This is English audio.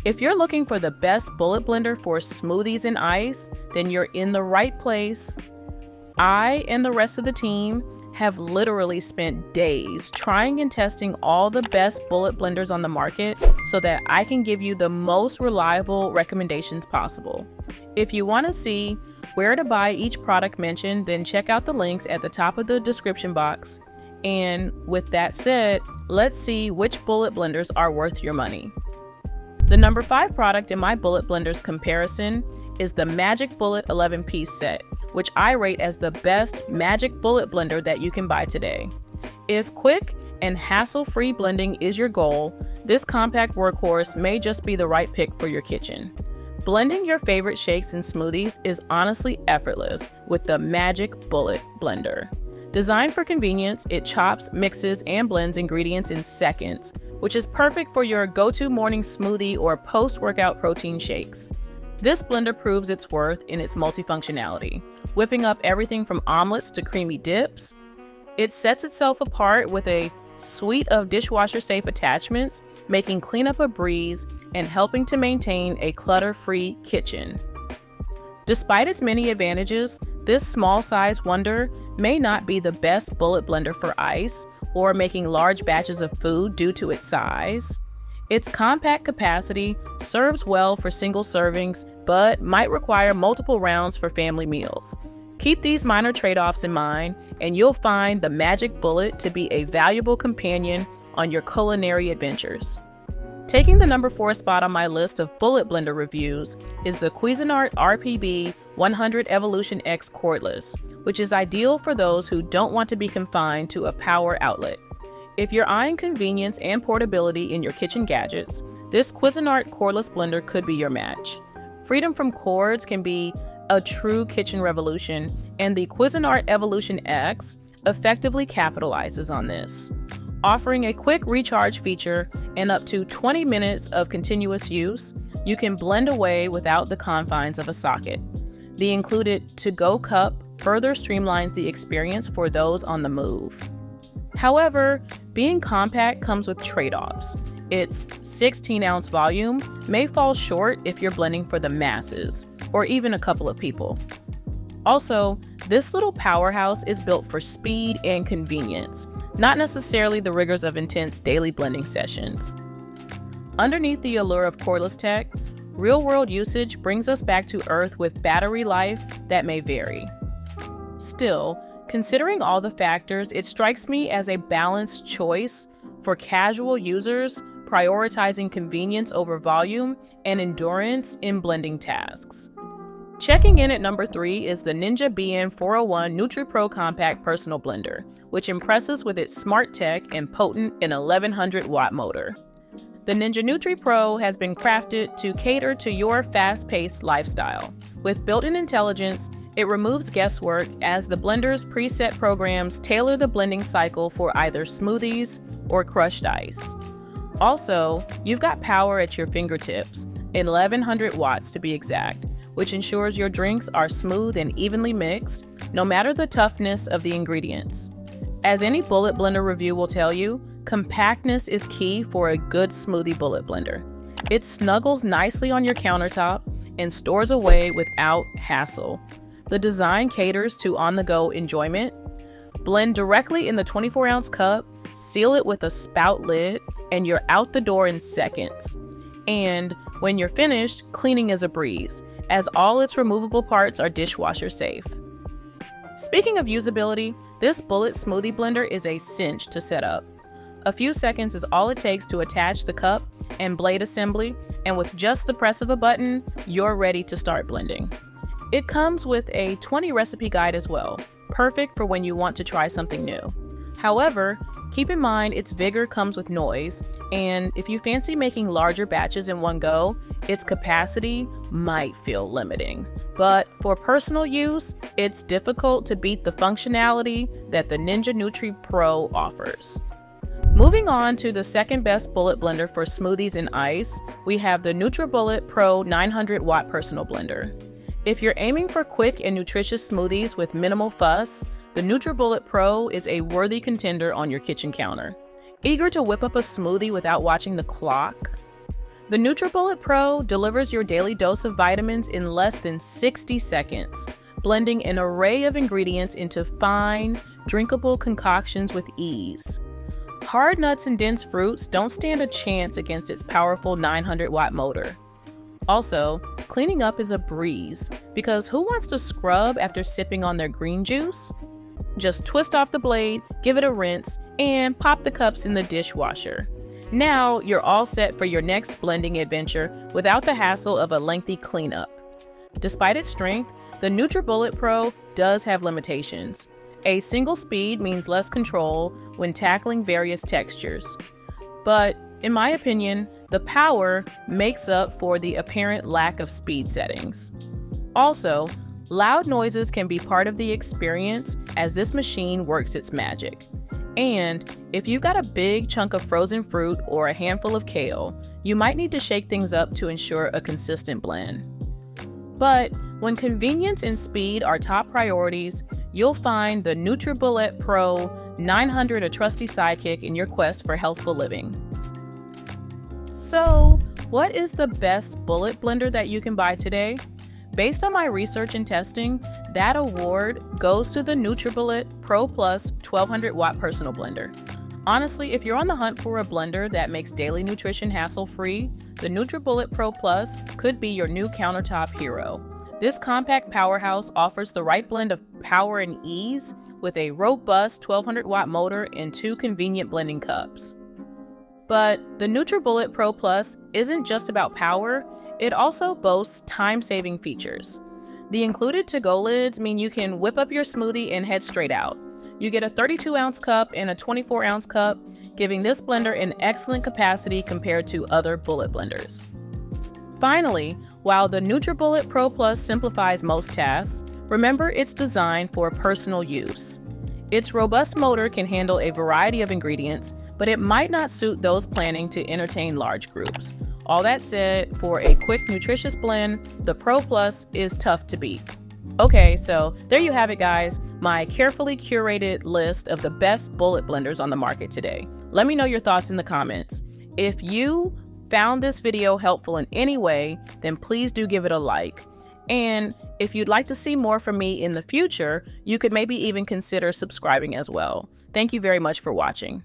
If you're looking for the best bullet blender for smoothies and ice, then you're in the right place. I and the rest of the team have literally spent days trying and testing all the best bullet blenders on the market so that I can give you the most reliable recommendations possible. If you want to see where to buy each product mentioned, then check out the links at the top of the description box. And with that said, let's see which bullet blenders are worth your money. The number 5 product in my bullet blenders comparison is the Magic Bullet 11-piece set, which I rate as the best magic bullet blender that you can buy today. If quick and hassle-free blending is your goal, this compact workhorse may just be the right pick for your kitchen. Blending your favorite shakes and smoothies is honestly effortless with the Magic Bullet blender. Designed for convenience, it chops, mixes, and blends ingredients in seconds, which is perfect for your go-to morning smoothie or post-workout protein shakes. This blender proves its worth in its multifunctionality, whipping up everything from omelets to creamy dips. It sets itself apart with a suite of dishwasher-safe attachments, making cleanup a breeze and helping to maintain a clutter-free kitchen. Despite its many advantages, this small-size wonder may not be the best bullet blender for ice or making large batches of food due to its size. Its compact capacity serves well for single servings, but might require multiple rounds for family meals. Keep these minor trade-offs in mind, and you'll find the Magic Bullet to be a valuable companion on your culinary adventures. Taking the number 4 spot on my list of bullet blender reviews is the Cuisinart RPB 100 EvolutionX Cordless, which is ideal for those who don't want to be confined to a power outlet. If you're eyeing convenience and portability in your kitchen gadgets, this Cuisinart cordless blender could be your match. Freedom from cords can be a true kitchen revolution, and the Cuisinart EvolutionX effectively capitalizes on this. Offering a quick recharge feature and up to 20 minutes of continuous use, you can blend away without the confines of a socket. The included to-go cup further streamlines the experience for those on the move. However, being compact comes with trade-offs. Its 16-ounce volume may fall short if you're blending for the masses, or even a couple of people. Also, this little powerhouse is built for speed and convenience, not necessarily the rigors of intense daily blending sessions. Underneath the allure of cordless tech, real-world usage brings us back to earth with battery life that may vary. Still, considering all the factors, it strikes me as a balanced choice for casual users prioritizing convenience over volume and endurance in blending tasks. Checking in at number 3 is the Ninja BN401 Nutri Pro Compact Personal Blender, which impresses with its smart tech and potent and 1100 watt motor. The Ninja Nutri Pro has been crafted to cater to your fast-paced lifestyle. With built-in intelligence, it removes guesswork as the blender's preset programs tailor the blending cycle for either smoothies or crushed ice. Also, you've got power at your fingertips, 1100 watts to be exact, which ensures your drinks are smooth and evenly mixed, no matter the toughness of the ingredients. As any bullet blender review will tell you, compactness is key for a good smoothie bullet blender. It snuggles nicely on your countertop and stores away without hassle. The design caters to on-the-go enjoyment. Blend directly in the 24-ounce cup, seal it with a spout lid, and you're out the door in seconds. And when you're finished, cleaning is a breeze, as all its removable parts are dishwasher safe. Speaking of usability, this bullet smoothie blender is a cinch to set up. A few seconds is all it takes to attach the cup and blade assembly, and with just the press of a button, you're ready to start blending. It comes with a 20 recipe guide as well, perfect for when you want to try something new. However, keep in mind its vigor comes with noise, and if you fancy making larger batches in one go, its capacity might feel limiting. But for personal use, it's difficult to beat the functionality that the Ninja Nutri Pro offers. Moving on to the second best bullet blender for smoothies and ice, we have the Nutribullet Pro 900 watt personal blender. If you're aiming for quick and nutritious smoothies with minimal fuss, the Nutribullet Pro is a worthy contender on your kitchen counter. Eager to whip up a smoothie without watching the clock? The Nutribullet Pro delivers your daily dose of vitamins in less than 60 seconds, blending an array of ingredients into fine, drinkable concoctions with ease. Hard nuts and dense fruits don't stand a chance against its powerful 900-watt motor. Also, cleaning up is a breeze, because who wants to scrub after sipping on their green juice? Just twist off the blade, give it a rinse, and pop the cups in the dishwasher. Now you're all set for your next blending adventure without the hassle of a lengthy cleanup. Despite its strength, the Nutribullet Pro does have limitations. A single speed means less control when tackling various textures. But in my opinion, the power makes up for the apparent lack of speed settings. Also, loud noises can be part of the experience as this machine works its magic. And if you've got a big chunk of frozen fruit or a handful of kale, you might need to shake things up to ensure a consistent blend. But when convenience and speed are top priorities, you'll find the Nutribullet Pro 900 a trusty sidekick in your quest for healthful living. So, what is the best bullet blender that you can buy today? Based on my research and testing, that award goes to the Nutribullet Pro Plus 1200-watt personal blender. Honestly, if you're on the hunt for a blender that makes daily nutrition hassle-free, the Nutribullet Pro Plus could be your new countertop hero. This compact powerhouse offers the right blend of power and ease with a robust 1200-watt motor and 2 convenient blending cups. But the Nutribullet Pro Plus isn't just about power, it also boasts time-saving features. The included to-go lids mean you can whip up your smoothie and head straight out. You get a 32-ounce cup and a 24-ounce cup, giving this blender an excellent capacity compared to other bullet blenders. Finally, while the Nutribullet Pro Plus simplifies most tasks, remember it's designed for personal use. Its robust motor can handle a variety of ingredients, but it might not suit those planning to entertain large groups. All that said, for a quick, nutritious blend, the Pro Plus is tough to beat. Okay, so there you have it, guys, my carefully curated list of the best bullet blenders on the market today. Let me know your thoughts in the comments. If you found this video helpful in any way, then please do give it a like. And if you'd like to see more from me in the future, you could maybe even consider subscribing as well. Thank you very much for watching.